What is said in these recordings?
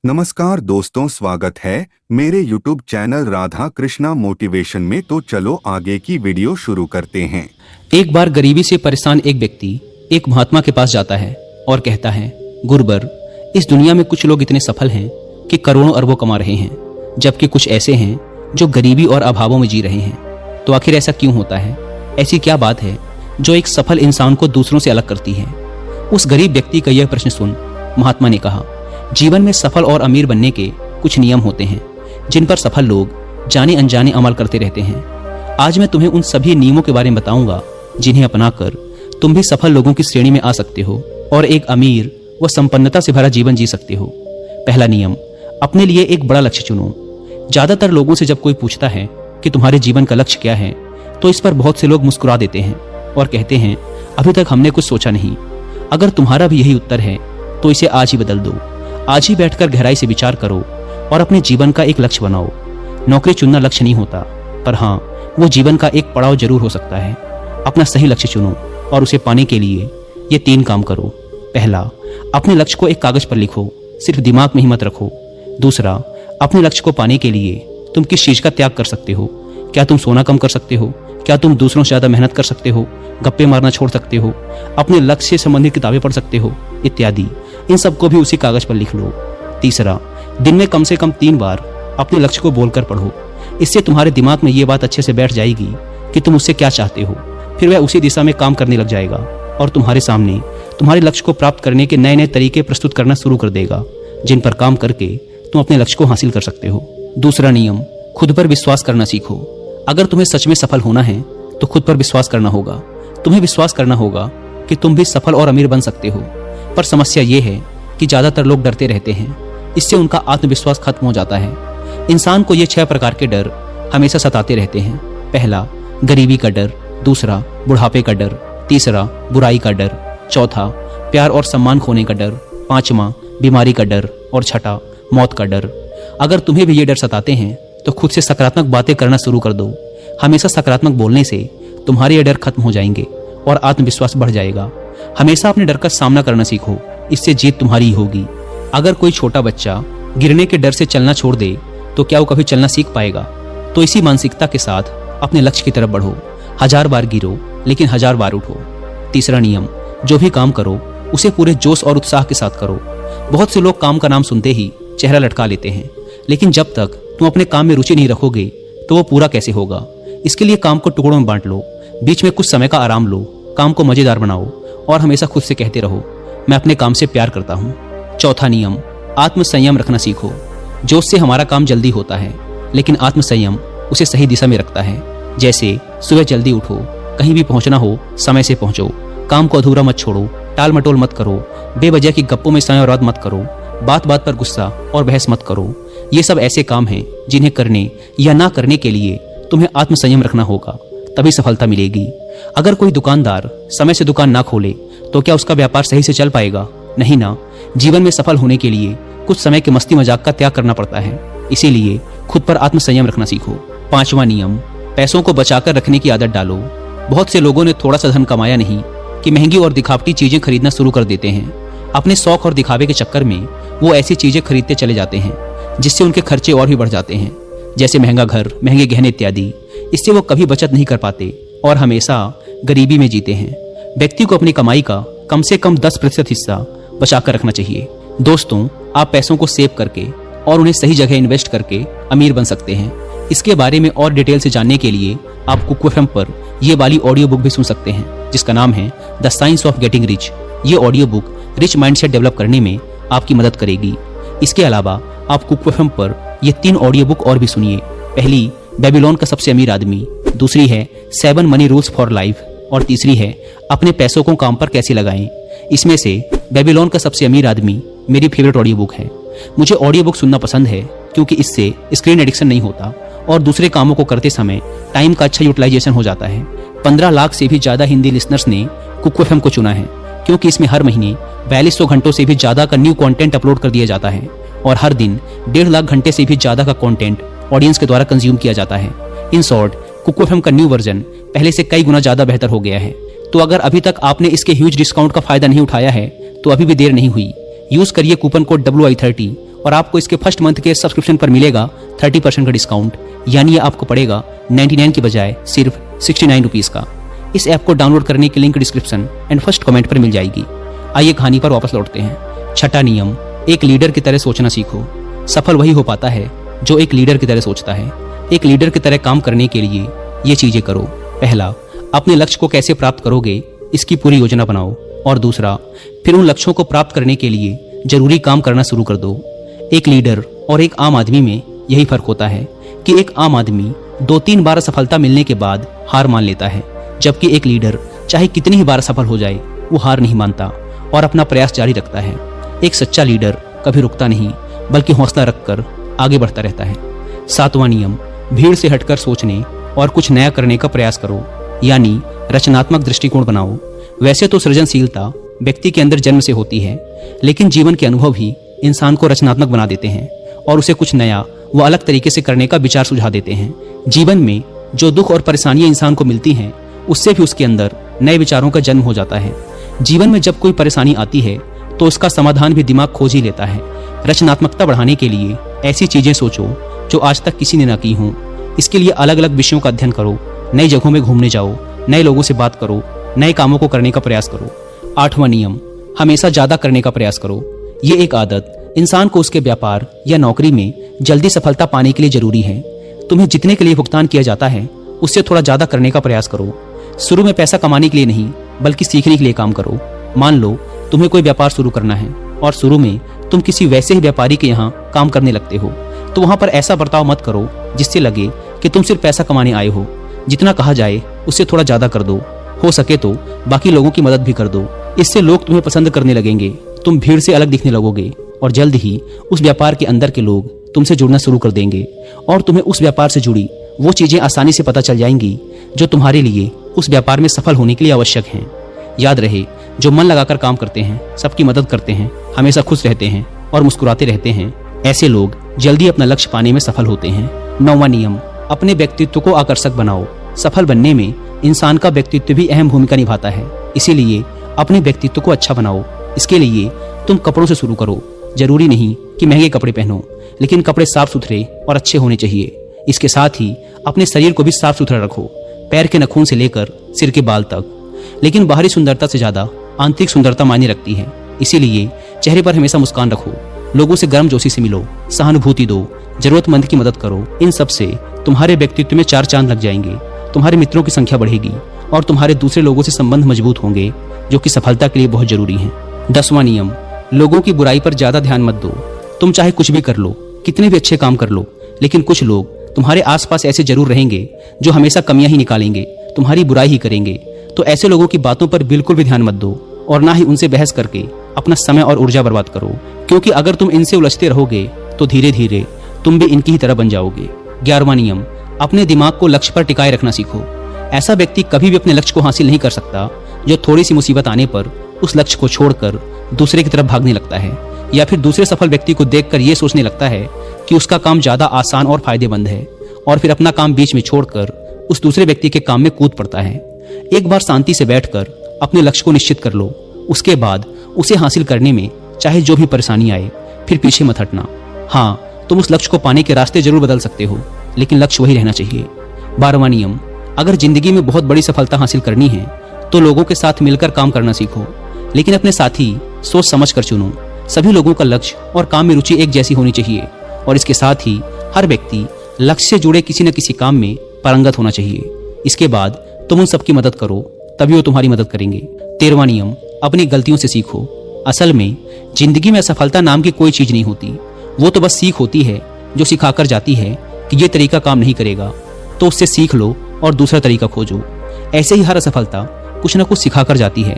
नमस्कार दोस्तों, स्वागत है मेरे YouTube channel Radha Krishna motivation में। तो चलो आगे की वीडियो शुरू करते हैं। एक बार गरीबी से परेशान एक व्यक्ति एक महात्मा के पास जाता है और कहता है, गुरुवर, इस दुनिया में कुछ लोग इतने सफल हैं कि करोड़ों अरबों कमा रहे हैं, जबकि कुछ ऐसे हैं जो गरीबी और अभावों में जी रहे हैं। तो आखिर ऐसा क्यों होता है? ऐसी क्या बात है जो एक सफल इंसान को दूसरों से अलग करती है? उस गरीब व्यक्ति का यह प्रश्न सुन महात्मा ने कहा, जीवन में सफल और अमीर बनने के कुछ नियम होते हैं जिन पर सफल लोग जाने अनजाने अमल करते रहते हैं। आज मैं तुम्हें उन सभी नियमों के बारे में बताऊंगा जिन्हें अपनाकर तुम भी सफल लोगों की श्रेणी में आ सकते हो और एक अमीर व संपन्नता से भरा जीवन जी सकते हो। पहला नियम, अपने लिए एक बड़ा लक्ष्य चुनो। ज्यादातर लोगों से जब कोई पूछता है कि तुम्हारे जीवन का लक्ष्य क्या है, तो इस पर बहुत से लोग मुस्कुरा देते हैं और कहते हैं, अभी तक हमने कुछ सोचा नहीं। अगर तुम्हारा भी यही उत्तर है तो इसे आज ही बदल दो। आज ही बैठकर गहराई से विचार करो और अपने जीवन का एक लक्ष्य बनाओ। नौकरी चुनना लक्ष्य नहीं होता, पर हाँ, वो जीवन का एक पड़ाव जरूर हो सकता है। अपना सही लक्ष्य चुनो और उसे पाने के लिए ये 3 काम करो। पहला, अपने लक्ष्य को एक कागज पर लिखो, सिर्फ दिमाग में ही मत रखो। दूसरा, अपने लक्ष्य को पाने के लिए तुम किस चीज का त्याग कर सकते हो? क्या तुम सोना कम कर सकते हो? क्या तुम दूसरों से ज्यादा मेहनत कर सकते हो? गप्पे मारना छोड़ सकते हो? अपने लक्ष्य से संबंधित किताबें पढ़ सकते हो? इत्यादि। इन सबको भी उसी कागज पर लिख लो। तीसरा, दिन में कम से कम 3 बार अपने लक्ष्य को बोलकर पढ़ो। इससे तुम्हारे दिमाग में ये बात अच्छे से बैठ जाएगी कि तुम उससे क्या चाहते हो। फिर वह उसी दिशा में काम करने लग जाएगा और तुम्हारे सामने तुम्हारे लक्ष्य को प्राप्त करने के नए नए तरीके प्रस्तुत करना शुरू कर देगा, जिन पर काम करके तुम अपने लक्ष्य को हासिल कर सकते हो। दूसरा नियम, खुद पर विश्वास करना सीखो। अगर तुम्हें सच में सफल होना है तो खुद पर विश्वास करना होगा। तुम्हें विश्वास करना होगा कि तुम भी सफल और अमीर बन सकते हो। पर समस्या ये है कि ज्यादातर लोग डरते रहते हैं। इससे उनका आत्मविश्वास खत्म हो जाता है। इंसान को ये 6 प्रकार के डर हमेशा सताते रहते हैं। पहला, गरीबी का डर। दूसरा, बुढ़ापे का डर। तीसरा, बुराई का डर। चौथा, प्यार और सम्मान खोने का डर। पांचवा, बीमारी का डर। और छठा, मौत का डर। अगर तुम्हें भी ये डर सताते हैं तो खुद से सकारात्मक बातें करना शुरू कर दो। हमेशा सकारात्मक बोलने से तुम्हारे ये डर खत्म हो जाएंगे और आत्मविश्वास बढ़ जाएगा। हमेशा अपने डर का सामना करना सीखो, इससे जीत तुम्हारी ही होगी। अगर कोई छोटा बच्चा गिरने के डर से चलना छोड़ दे तो क्या वो कभी चलना सीख पाएगा? तो इसी मानसिकता के साथ अपने लक्ष्य की तरफ बढ़ो। 1000 बार गिरो लेकिन 1000 बार उठो। तीसरा नियम, जो भी काम करो उसे पूरे जोश और उत्साह के साथ करो। बहुत से लोग काम का नाम सुनते ही चेहरा लटका लेते हैं, लेकिन जब तक तुम अपने काम में रुचि नहीं रखोगे तो वो पूरा कैसे होगा? इसके लिए काम को टुकड़ों में बांट लो, बीच में कुछ समय का आराम लो, काम को मजेदार बनाओ और हमेशा खुद से कहते रहो, मैं अपने काम से प्यार करता हूँ। चौथा नियम, आत्मसंयम रखना सीखो। जोश से हमारा काम जल्दी होता है, लेकिन आत्मसंयम उसे सही दिशा में रखता है। जैसे सुबह जल्दी उठो, कहीं भी पहुंचना हो समय से पहुंचो, काम को अधूरा मत छोड़ो, टाल मटोल मत करो, बेवजह की गप्पों में समय बर्बाद मत करो, बात बात पर गुस्सा और बहस मत करो। ये सब ऐसे काम हैं जिन्हें करने या ना करने के लिए तुम्हें आत्मसंयम रखना होगा, तभी सफलता मिलेगी। अगर कोई दुकानदार समय से दुकान ना खोले तो क्या उसका व्यापार सही से चल पाएगा? नहीं ना। जीवन में सफल होने के लिए कुछ समय के मस्ती मजाक का त्याग करना पड़ता है, इसीलिए खुद पर आत्मसंयम रखना सीखो। पांचवा नियम, पैसों को बचाकर रखने की आदत डालो। बहुत से लोगों ने थोड़ा सा धन कमाया नहीं कि महंगी और दिखावटी चीजें खरीदना शुरू कर देते हैं। अपने शौक और दिखावे के चक्कर में वो ऐसी चीजें खरीदते चले जाते हैं जिससे उनके खर्चे और भी बढ़ जाते हैं, जैसे महंगा घर, महंगे गहने इत्यादि। इससे वो कभी बचत नहीं कर पाते और हमेशा गरीबी में जीते हैं। व्यक्ति को अपनी कमाई का कम से कम 10% हिस्सा बचाकर रखना चाहिए। दोस्तों, आप पैसों को सेव करके और उन्हें सही जगह इन्वेस्ट करके अमीर बन सकते हैं। इसके बारे में और डिटेल से जानने के लिए आप कुकू एफएम पर ये वाली ऑडियो बुक भी सुन सकते हैं, जिसका नाम है the science of getting rich. ये audio book rich mindset develop करने में आपकी मदद करेगी। इसके अलावा आप कुकू एफएम पर ये 3 ऑडियो बुक और भी सुनिए। पहली, बेबीलोन का सबसे अमीर आदमी। दूसरी है 7 मनी रूल्स फॉर लाइफ। और तीसरी है अपने पैसों को काम पर कैसे लगाएं। इसमें से बेबीलोन का सबसे अमीर आदमी मेरी फेवरेट ऑडियो बुक है। मुझे ऑडियो बुक सुनना पसंद है क्योंकि इससे स्क्रीन एडिक्शन नहीं होता और दूसरे कामों को करते समय टाइम का अच्छा यूटिलाइजेशन हो जाता है। 15 लाख से भी ज्यादा हिंदी लिसनर्स ने कुकू एफएम को चुना है क्योंकि इसमें हर महीने 4200 घंटों से भी ज्यादा का न्यू कंटेंट अपलोड कर दिया जाता है और हर दिन 1.5 लाख घंटे से भी ज्यादा का कंटेंट ऑडियंस के द्वारा कंज्यूम किया जाता है। इन शॉर्ट, कुकू एफएम का न्यू वर्जन पहले से कई गुना ज्यादा बेहतर हो गया है। तो अगर अभी तक आपने इसके ह्यूज डिस्काउंट का फायदा नहीं उठाया है तो अभी भी देर नहीं हुई। यूज करिए कूपन कोड WI30 और आपको इसके फर्स्ट मंथ के सब्सक्रिप्शन पर मिलेगा 30% का डिस्काउंट, यानी ये आपको पड़ेगा 99 की बजाय सिर्फ 69 रुपीज़ का। इस ऐप को डाउनलोड करने की link description and first comment पर मिल जाएगी। आइए कहानी पर वापस लौटते हैं। छठा नियम, एक लीडर की तरह सोचना सीखो। सफल वही हो पाता है जो एक लीडर की तरह सोचता है। एक लीडर की तरह काम करने के लिए ये चीजें करो। पहला, अपने लक्ष्य को कैसे प्राप्त करोगे इसकी पूरी योजना बनाओ। और दूसरा, फिर उन लक्ष्यों को प्राप्त करने के लिए जरूरी काम करना शुरू कर दो। एक लीडर और एक आम आदमी में यही फर्क होता है कि एक आम आदमी 2-3 बार सफलता मिलने के बाद हार मान लेता है, जबकि एक लीडर चाहे कितनी ही बार सफल हो जाए वो हार नहीं मानता और अपना प्रयास जारी रखता है। एक सच्चा लीडर कभी रुकता नहीं बल्कि हौसला रखकर आगे बढ़ता रहता है। 7वां नियम, भीड़ से हटकर सोचने और कुछ नया करने का प्रयास करो, यानी रचनात्मक दृष्टिकोण बनाओ। वैसे तो सृजनशीलता व्यक्ति के अंदर जन्म से होती है, लेकिन जीवन के अनुभव ही इंसान को रचनात्मक बना देते हैं और उसे कुछ नया व अलग तरीके से करने का विचार सुझा देते हैं। जीवन में जो दुख और परेशानियां इंसान को मिलती हैं, उससे भी उसके अंदर नए विचारों का जन्म हो जाता है। जीवन में जब कोई परेशानी आती है तो उसका समाधान भी दिमाग खोज ही लेता है। रचनात्मकता बढ़ाने के लिए ऐसी चीजें सोचो जो आज तक किसी ने न की हों। इसके लिए अलग अलग विषयों का अध्ययन करो, नई जगहों में घूमने जाओ, नए लोगों से बात करो, नए कामों को करने का प्रयास करो। 8वां नियम, हमेशा ज्यादा करने का प्रयास करो। ये एक आदत इंसान को उसके व्यापार या नौकरी में जल्दी सफलता पाने के लिए जरूरी है। तुम्हें जितने के लिए भुगतान किया जाता है उससे थोड़ा ज्यादा करने का प्रयास करो। शुरू में पैसा कमाने के लिए नहीं बल्कि सीखने के लिए काम करो। मान लो तुम्हें कोई व्यापार शुरू करना है और शुरू में तुम किसी वैसे ही व्यापारी के यहाँ काम करने लगते हो, तो वहां पर ऐसा बर्ताव मत करो जिससे लगे कि तुम सिर्फ पैसा कमाने आए हो। जितना कहा जाए उससे थोड़ा ज्यादा कर दो। हो सके तो बाकी लोगों की मदद भी कर दो। इससे लोग तुम्हें पसंद करने लगेंगे, तुम भीड़ से अलग दिखने लगोगे और जल्द ही उस व्यापार के अंदर के लोग तुमसे जुड़ना शुरू कर देंगे और तुम्हें उस व्यापार से जुड़ी वो चीजें आसानी से पता चल जाएंगी जो तुम्हारे लिए उस व्यापार में सफल होने के लिए आवश्यक हैं। याद रहे, जो मन लगाकर काम करते हैं, सबकी मदद करते हैं, हमेशा खुश रहते हैं और मुस्कुराते रहते हैं, ऐसे लोग जल्दी अपना लक्ष्य पाने में सफल होते हैं। 9वां नियम, अपने व्यक्तित्व को आकर्षक बनाओ। सफल बनने में इंसान का व्यक्तित्व भी अहम भूमिका निभाता है, इसीलिए अपने व्यक्तित्व को अच्छा बनाओ। इसके लिए तुम कपड़ों से शुरू करो। जरूरी नहीं कि महंगे कपड़े पहनो, लेकिन कपड़े साफ सुथरे और अच्छे होने चाहिए। इसके साथ ही अपने शरीर को भी साफ सुथरा रखो, पैर के नाखून से लेकर सिर के बाल तक। लेकिन बाहरी सुंदरता से ज्यादा आंतरिक सुंदरता मायने रखती है, इसीलिए चेहरे पर हमेशा मुस्कान रखो, लोगों से गर्मजोशी से मिलो, सहानुभूति दो, जरूरतमंद की मदद करो। इन सब से तुम्हारे व्यक्तित्व में 4 चांद लग जाएंगे, तुम्हारे मित्रों की संख्या बढ़ेगी और तुम्हारे दूसरे लोगों से संबंध मजबूत होंगे, जो कि सफलता के लिए बहुत जरूरी है। 10वां नियम, लोगों की बुराई पर ज्यादा ध्यान मत दो। तुम चाहे कुछ भी कर लो, कितने भी अच्छे काम कर लो, लेकिन कुछ लोग तुम्हारे आसपास ऐसे जरूर रहेंगे जो हमेशा कमियां ही निकालेंगे, तुम्हारी बुराई ही करेंगे। तो ऐसे लोगों की बातों पर बिल्कुल भी ध्यान मत दो और ना ही उनसे बहस करके अपना समय और ऊर्जा बर्बाद करो, क्योंकि अगर तुम इनसे उलझते रहोगे तो धीरे धीरे तुम भी इनकी ही तरह बन जाओगे। 11वां नियम, अपने दिमाग को लक्ष्य पर टिकाए रखना सीखो। ऐसा व्यक्ति कभी भी अपने लक्ष्य को हासिल नहीं कर सकता जो थोड़ी सी मुसीबत आने पर उस लक्ष्य को छोड़कर दूसरे की तरफ भागने लगता है, या फिर दूसरे सफल व्यक्ति को देखकर यह सोचने लगता है कि उसका काम ज्यादा आसान और फायदेमंद है और फिर अपना काम बीच में छोड़कर उस दूसरे व्यक्ति के काम में कूद पड़ता है। एक बार शांति से बैठकर अपने लक्ष्य को निश्चित कर लो, उसके बाद उसे हासिल करने में चाहे जो भी परेशानी आए फिर पीछे मत हटना। हाँ, तुम उस लक्ष्य को पाने के रास्ते जरूर बदल सकते हो, लेकिन लक्ष्य वही रहना चाहिए। 12वां नियम, अगर जिंदगी में बहुत बड़ी सफलता हासिल करनी है तो लोगों के साथ मिलकर काम करना सीखो, लेकिन अपने साथी सोच समझ कर चुनो। सभी लोगों का लक्ष्य और काम में रुचि एक जैसी होनी चाहिए और इसके साथ ही हर व्यक्ति लक्ष्य से जुड़े किसी न किसी काम में पारंगत होना चाहिए। इसके बाद तुम उन सबकी मदद करो, तभी वो तुम्हारी मदद करेंगे। 13वां नियम, अपनी गलतियों से सीखो। असल में जिंदगी में असफलता नाम की कोई चीज नहीं होती, वो तो बस सीख होती है जो सिखाकर जाती है कि ये तरीका काम नहीं करेगा, तो उससे सीख लो और दूसरा तरीका खोजो। ऐसे ही हर असफलता कुछ न कुछ सिखाकर जाती है,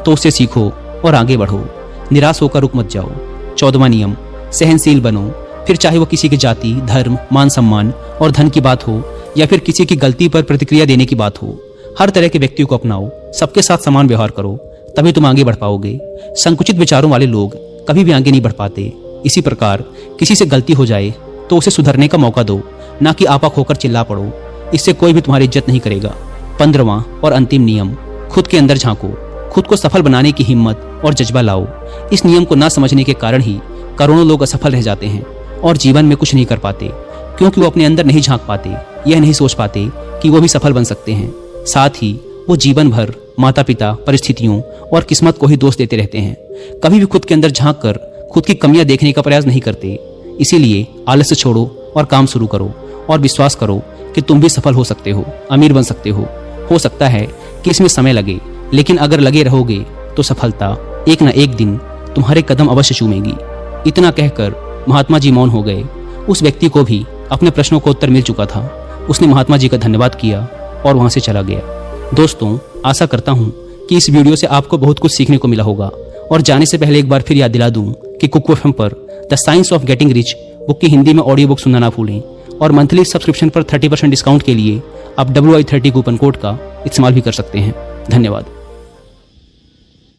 तो उससे सीखो और आगे बढ़ो। निराश होकर रुक मत जाओ। 14वां नियम, सहनशील बनो। फिर चाहे वो किसी की जाति, धर्म, मान सम्मान और धन की बात हो या फिर किसी की गलती पर प्रतिक्रिया देने की बात हो, हर तरह के व्यक्तियों को अपनाओ, सबके साथ समान व्यवहार करो, तभी तुम आगे बढ़ पाओगे। संकुचित विचारों वाले लोग कभी भी आगे नहीं बढ़ पाते। इसी प्रकार किसी से गलती हो जाए तो उसे सुधरने का मौका दो, ना कि आपा खोकर चिल्ला पड़ो, इससे कोई भी तुम्हारी इज्जत नहीं करेगा। 15वां और अंतिम नियम, खुद के अंदर झांको, खुद को सफल बनाने की हिम्मत और जज्बा लाओ। इस नियम को ना समझने के कारण ही करोड़ों लोग असफल रह जाते हैं और जीवन में कुछ नहीं कर पाते, क्योंकि वो अपने अंदर नहीं झांक पाते, यह नहीं सोच पाते कि वो भी सफल बन सकते हैं। साथ ही वो जीवन भर माता पिता, परिस्थितियों और किस्मत को ही दोष देते रहते हैं। कभी भी खुद के अंदर झांक कर खुद की कमियां देखने का प्रयास नहीं करते। इसीलिए आलस्य छोड़ो और काम शुरू करो और विश्वास करो कि तुम भी सफल हो सकते हो, अमीर बन सकते हो। हो सकता है कि इसमें समय लगे, लेकिन अगर लगे रहोगे तो सफलता एक न एक दिन तुम्हारे कदम अवश्य चूमेगी। इतना कहकर महात्मा जी मौन हो गए। उस व्यक्ति को भी अपने प्रश्नों का उत्तर मिल चुका था। उसने महात्मा जी का धन्यवाद किया और वहां से चला गया। दोस्तों, आशा करता हूं कि इस वीडियो से आपको बहुत कुछ सीखने को मिला होगा। और जाने से पहले एक बार फिर याद दिला दूं कि कुकू एफएम पर the science of getting rich book की हिंदी में ऑडियो बुक सुनना ना भूलें। और मंथली सब्सक्रिप्शन पर 30% डिस्काउंट के लिए आप WI30 कूपन कोड का इस्तेमाल भी कर सकते हैं। धन्यवाद।